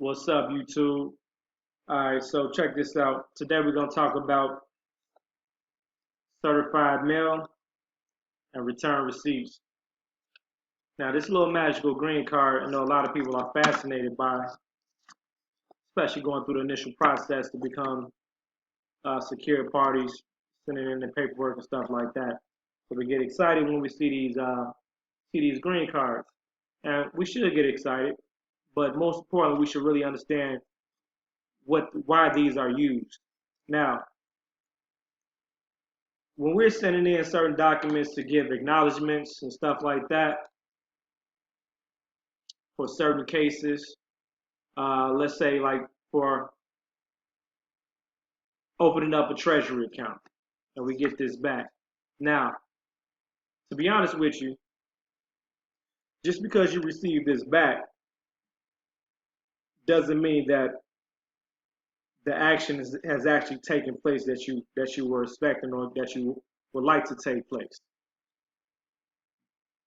What's up, YouTube? All right, so check this out. Today we're going to talk about certified mail and return receipts. Now, this little magical green card, I know a lot of people are fascinated by, especially going through the initial process to become secure parties, sending in the paperwork and stuff like that. So we get excited when we see these green cards, and we should get excited. But most importantly, we should really understand why these are used. Now, when we're sending in certain documents to give acknowledgments and stuff like that for certain cases, let's say like for opening up a treasury account and we get this back. Now, to be honest with you, just because you receive this back doesn't mean that the action has actually taken place that you were expecting or that you would like to take place.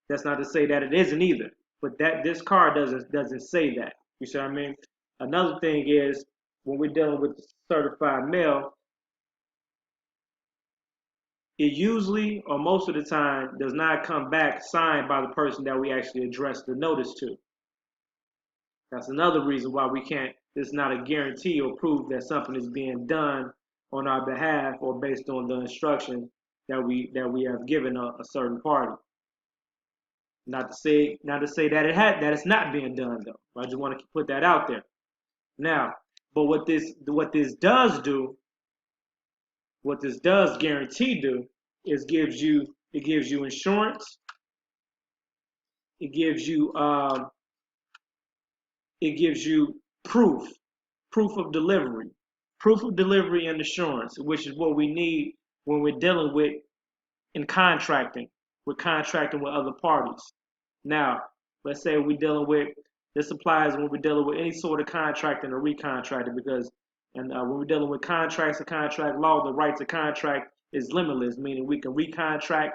That's not to say that it isn't either, but that this card doesn't say that. You see what I mean? Another thing is when we're dealing with certified mail, it usually or most of the time does not come back signed by the person that we actually address the notice to. That's another reason why we can't. It's not a guarantee or proof that something is being done on our behalf or based on the instruction that we have given a certain party. Not to say that it's not being done though. I just want to put that out there. Now, but what this does guarantee do is it gives you insurance. It gives you it gives you proof of delivery and assurance, which is what we need when we're dealing with in contracting. We're contracting with other parties. Now, let's say we're dealing with this applies when we're dealing with any sort of contracting or recontracting because when we're dealing with contracts and contract law, the right to contract is limitless, meaning we can recontract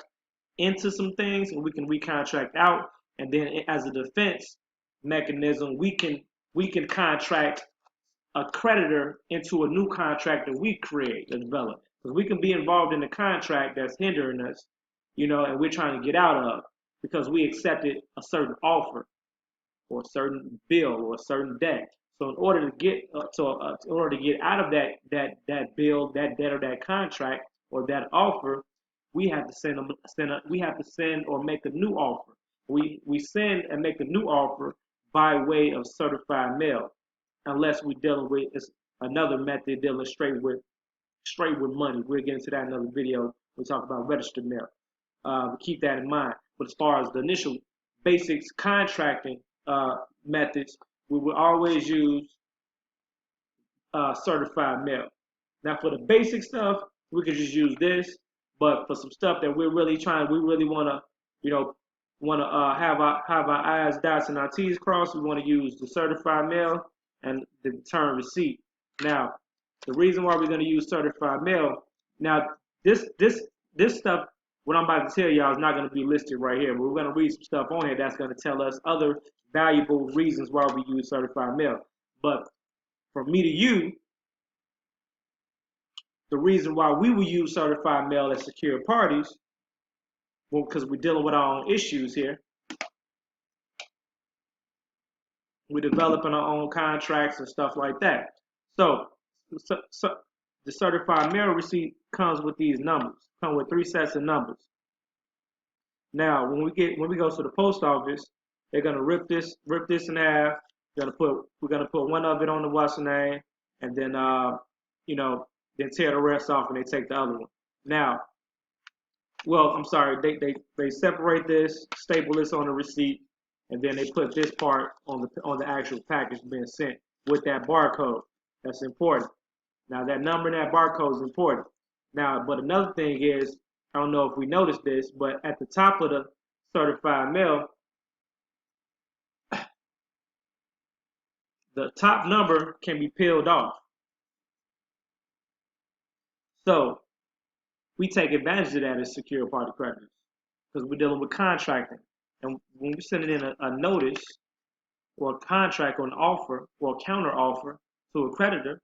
into some things and we can recontract out, and then as a defense mechanism, we can contract a creditor into a new contract that we create and develop. Because we can be involved in a contract that's hindering us, and we're trying to get out of because we accepted a certain offer or a certain bill or a certain debt. So in order to get out of that bill, that debt, or that contract or that offer, we have to we have to send or make a new offer. We send and make a new offer by way of certified mail, unless we're dealing with another method dealing straight with money. We'll get into that in another video. We'll talk about registered mail. Keep that in mind. But as far as the initial basics contracting methods, we will always use certified mail. Now, for the basic stuff, we could just use this. But for some stuff that we really want to, have our I's dots and our T's crossed. We want to use the certified mail and the return receipt. Now, the reason why we're going to use certified mail. Now, this stuff, what I'm about to tell y'all, is not going to be listed right here. But we're going to read some stuff on here that's going to tell us other valuable reasons why we use certified mail. But from me to you, the reason why we will use certified mail as secure parties, well, because we're dealing with our own issues here. We're developing our own contracts and stuff like that. So the certified mail receipt comes with these numbers. Come with 3 sets of numbers. Now, when we go to the post office, they're gonna rip this in half. We're gonna put one of it on the what's name, and then then tear the rest off and they take the other one. Now, well, I'm sorry, they separate this, staple this on the receipt, and then they put this part on the actual package being sent with that barcode. That's important. Now that number and that barcode is important. Now, but another thing is, I don't know if we noticed this, but at the top of the certified mail, the top number can be peeled off. So we take advantage of that as secure party creditors because we're dealing with contracting. And when we're sending in a notice, or a contract or an offer or a counter offer to a creditor,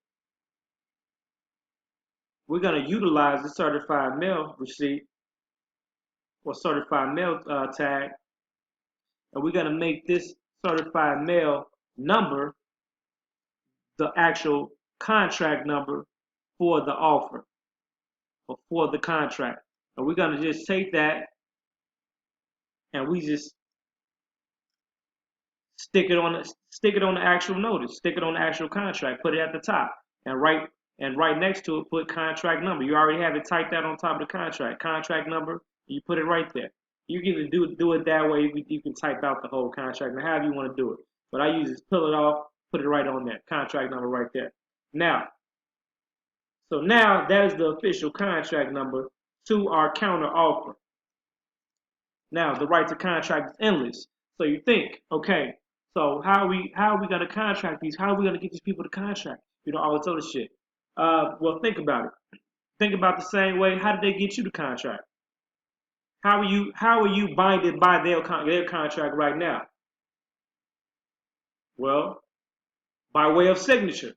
we're going to utilize the certified mail receipt or certified mail tag, and we're going to make this certified mail number the actual contract number for the offer or for the contract. And we're going to just take that and we just stick it on the actual notice, stick it on the actual contract, put it at the top, and right next to it put contract number. You already have it typed out on top of the contract number. You put it right there. You can either do it that way. You can type out the whole contract, however you want to do it. But I use is pull it off, put it right on there, contract number right there. Now that is the official contract number to our counter offer. Now the right to contract is endless. So you think, okay, so how are we gonna contract these? How are we gonna get these people to contract? All this other shit. Well, think about it. Think about the same way. How did they get you to contract? How are you binded by their contract right now? Well, by way of signature.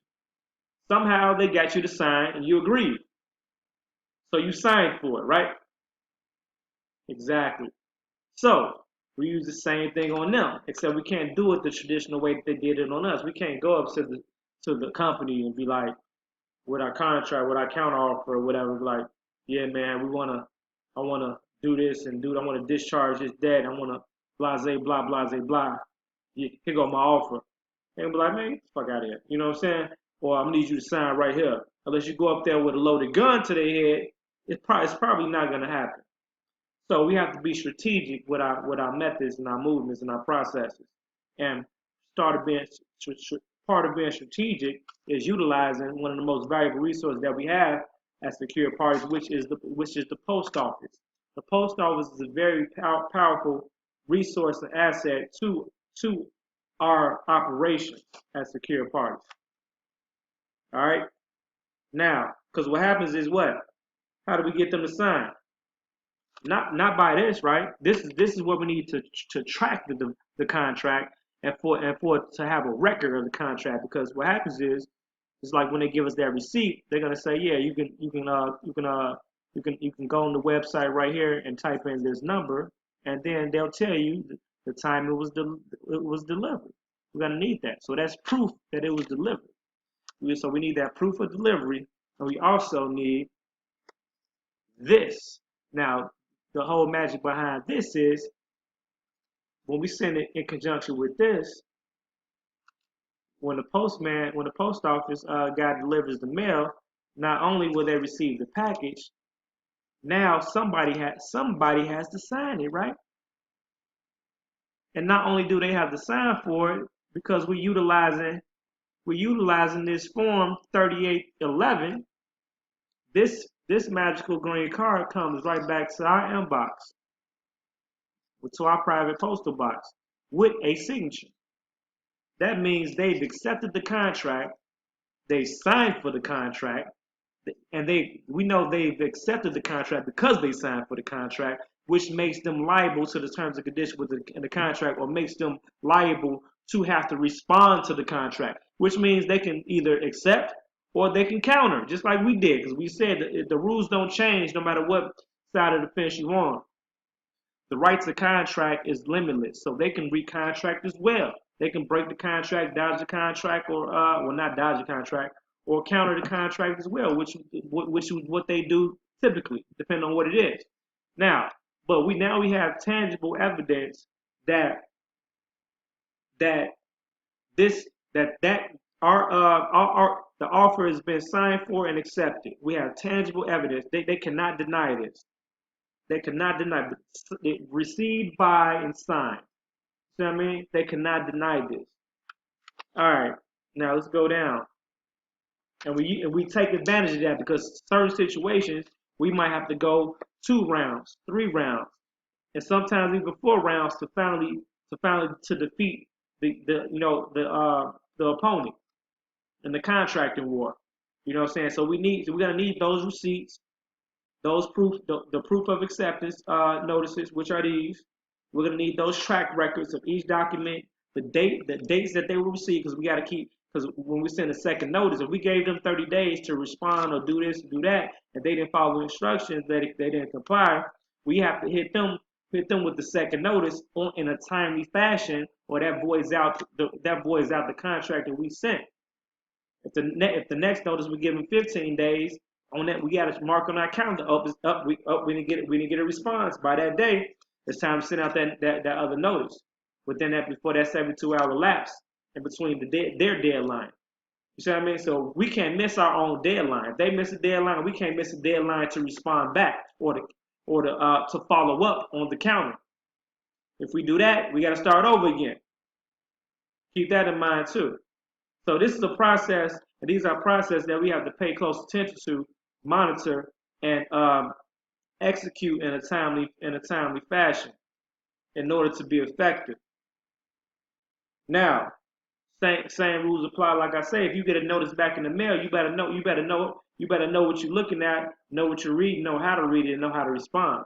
Somehow they got you to sign and you agreed. So you signed for it, right? Exactly. So we use the same thing on them, except we can't do it the traditional way that they did it on us. We can't go up to the company and be like, with our contract, with our counter offer or whatever, like, yeah, man, I wanna do this and I wanna discharge this debt. I wanna blase blah blase blah. Yeah, here go my offer. And be like, man, get the fuck out of here. You know what I'm saying? Or I'm gonna need you to sign right here. Unless you go up there with a loaded gun to their head, it's probably not gonna happen. So we have to be strategic with our methods and our movements and our processes. And part of being strategic is utilizing one of the most valuable resources that we have as secure parties, which is the post office. The post office is a very powerful resource and asset to our operations as secure parties. All right. Now, because what happens is what? How do we get them to sign? Not by this, right? This is what we need to track the contract and for to have a record of the contract. Because what happens is it's like when they give us that receipt, they're gonna say, yeah, you can go on the website right here and type in this number, and then they'll tell you the time it was delivered. We're gonna need that. So that's proof that it was delivered. So we need that proof of delivery, and we also need this. Now, the whole magic behind this is when we send it in conjunction with this, when the post office guy delivers the mail, not only will they receive the package, now somebody has to sign it, right? And not only do they have to sign for it, because we're utilizing this form 3811, this magical green card comes right back to our inbox, to our private postal box, with a signature. That means they've accepted the contract, they signed for the contract, and we know they've accepted the contract because they signed for the contract, which makes them liable to the terms and conditions in the contract, or makes them liable to have to respond to the contract, which means they can either accept or they can counter, just like we did, because we said that the rules don't change no matter what side of the fence you're on. The right to contract is limitless, so they can recontract as well. They can break the contract, dodge the contract, or not dodge the contract, or counter the contract as well, which is what they do typically, depending on what it is. Now, but we have tangible evidence that the offer has been signed for and accepted. We have tangible evidence. They cannot deny this. They cannot deny it. Received by and signed. See what I mean? They cannot deny this. All right. Now let's go down. And we take advantage of that, because certain situations we might have to go 2 rounds, 3 rounds, and sometimes even 4 rounds to finally defeat the opponent in the contracting war. You know what I'm saying? So we're gonna need those receipts, those the proof of acceptance notices, which are these. We're gonna need those track records of each document the dates that they will receive, because we got to keep, because when we send a second notice, if we gave them 30 days to respond or do this, do that, and they didn't follow instructions, they didn't comply, we have to hit them with the second notice in a timely fashion, or that voids out the contract that we sent. If the next notice we give them 15 days, on that we got to mark on our calendar we didn't get a response by that day. It's time to send out that other notice within that, before that 72-hour lapse in between their deadline. You see what I mean? So we can't miss our own deadline. If they miss a deadline, we can't miss a deadline to respond back or to follow up on the counter. If we do that, we got to start over again. Keep that in mind too. So this is a process, and these are processes that we have to pay close attention to, monitor, and execute in a timely fashion in order to be effective. Now, same rules apply. Like I say, if you get a notice back in the mail, you better know what you're looking at, know what you're reading, know how to read it, and know how to respond.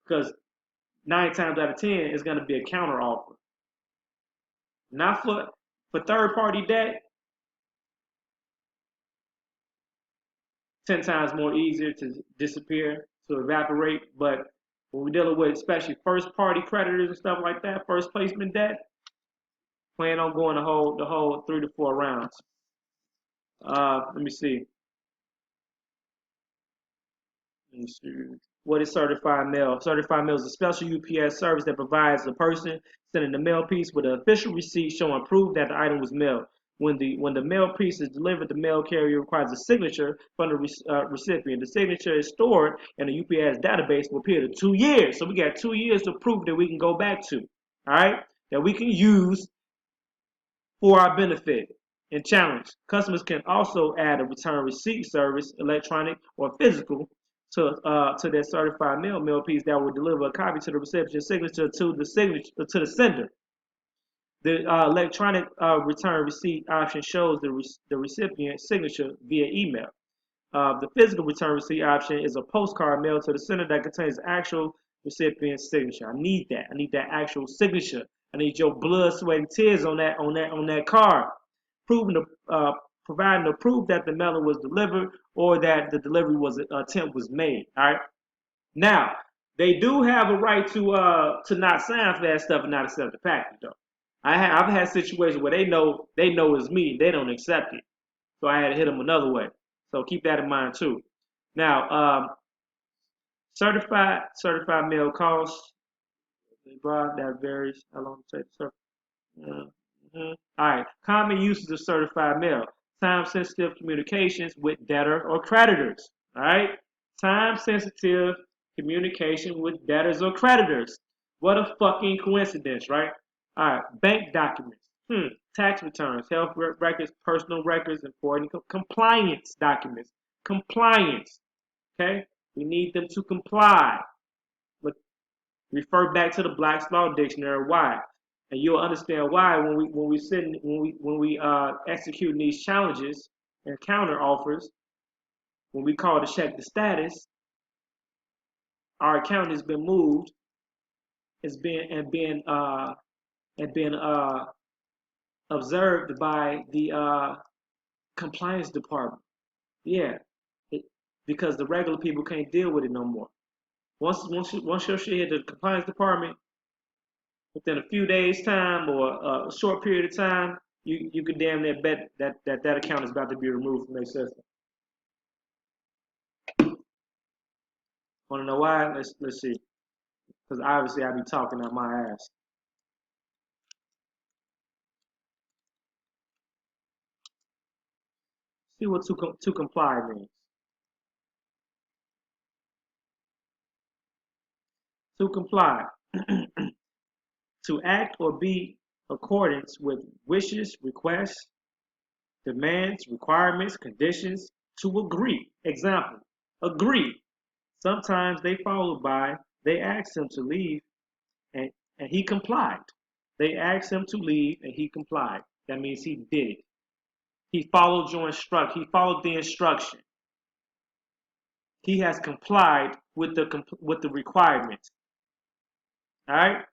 Because 9 times out of 10, it's going to be a counter offer. Not for third-party debt. 10 times more easier to disappear, to evaporate. But when we're dealing with especially first-party creditors and stuff like that, first placement debt, plan on going the whole 3 to 4 rounds. Let me see. What is certified mail? Certified mail is a special UPS service that provides the person sending the mail piece with an official receipt showing proof that the item was mailed. When the mail piece is delivered, the mail carrier requires a signature from the recipient. The signature is stored in the UPS database for a period of 2 years. So we got 2 years to prove that we can go back to, all right, that we can use for our benefit and challenge. Customers can also add a return receipt service, electronic or physical, to their certified mail piece that will deliver a copy to the recipient's signature to the sender. The electronic return receipt option shows the recipient's signature via email. The physical return receipt option is a postcard mailed to the sender that contains the actual recipient's signature. I need that. I need that actual signature. I need your blood, sweat, and tears on that card, providing the proof that the mailer was delivered or that the delivery attempt was made. All right. Now, they do have a right to not sign for that stuff and not accept the package, though. I've had situations where they know it's me, they don't accept it, so I had to hit them another way. So keep that in mind too. Now, certified mail costs. That varies. How long it takes to certify? All right. Common uses of certified mail. Time-sensitive communications with debtor or creditors. All right. Time-sensitive communication with debtors or creditors. What a fucking coincidence, right? All right. Bank documents. Tax returns, health records, personal records, important compliance documents. Compliance. Okay. We need them to comply. Look, refer back to the Black's Law Dictionary. Why? And you'll understand why when we executing these challenges and counter offers. When we call to check the status, our account has been moved. It's been observed by the compliance department. Yeah, because the regular people can't deal with it no more. Once your shit hit the compliance department, within a few days time or a short period of time, you could damn near bet that account is about to be removed from their system. Want to know why? Let's see. Because obviously I be talking out my ass. See what to comply means. To comply. To act or be accordance with wishes, requests, demands, requirements, conditions. To agree. Example. Agree. Sometimes they followed by, they asked him to leave and he complied. They asked him to leave and he complied. That means he did it. He followed he followed the instruction. He has complied with the requirements. All right?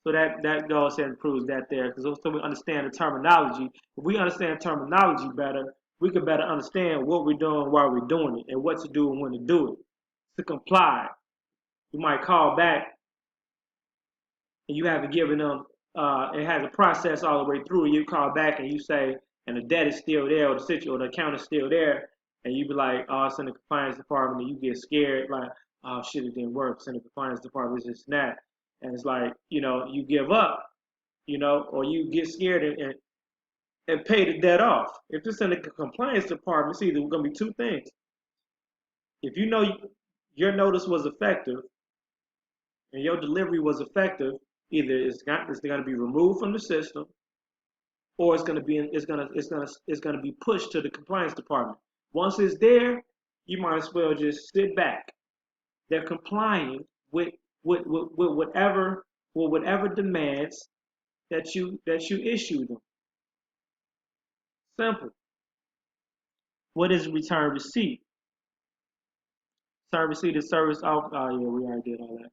So that goes ahead and proves that there, because so we understand the terminology. If we understand terminology better, we can better understand what we're doing, why we're doing it, and what to do and when to do it. To comply, you might call back, and you haven't given them. It has a process all the way through. You call back and you say, and the debt is still there, or the account is still there, and you be like, oh, it's in the compliance department, and you get scared, like, oh shit, it didn't work. It's in the compliance department, it's and that, and it's like, you give up, or you get scared and pay the debt off. If it's in the compliance department, it's either going to be two things. If you know your notice was effective and your delivery was effective, either it's going to be removed from the system, or it's going to be pushed to the compliance department. Once it's there, you might as well just sit back. They're complying with whatever demands that you issue them. Simple. What is return receipt? Return receipt is service off. Oh yeah, we already did all that.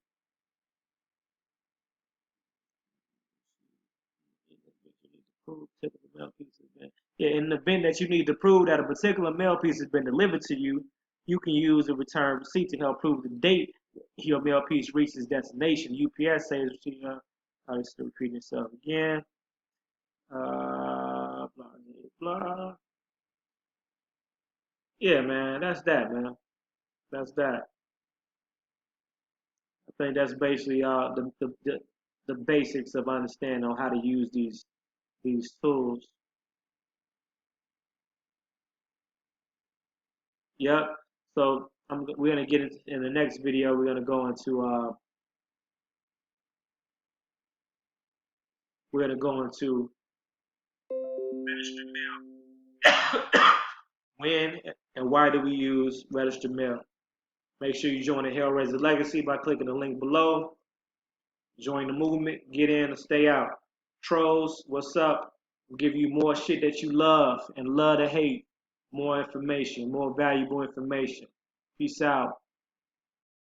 Yeah, in the event that you need to prove that a particular mail piece has been delivered to you, you can use a return receipt to help prove the date your mail piece reaches its destination. UPS says, I'll just repeat itself again. Blah, blah. Yeah, man, that's that, man. That's that. I think that's basically the basics of understanding on how to use these tools. Yep. So we're gonna get into in the next video. We're gonna go into registered mail. When and why do we use registered mail? Make sure you join the Hellraiser Legacy by clicking the link below. Join the movement. Get in or stay out. Trolls, what's up? We'll give you more shit that you love and love to hate. More information, more valuable information. Peace out.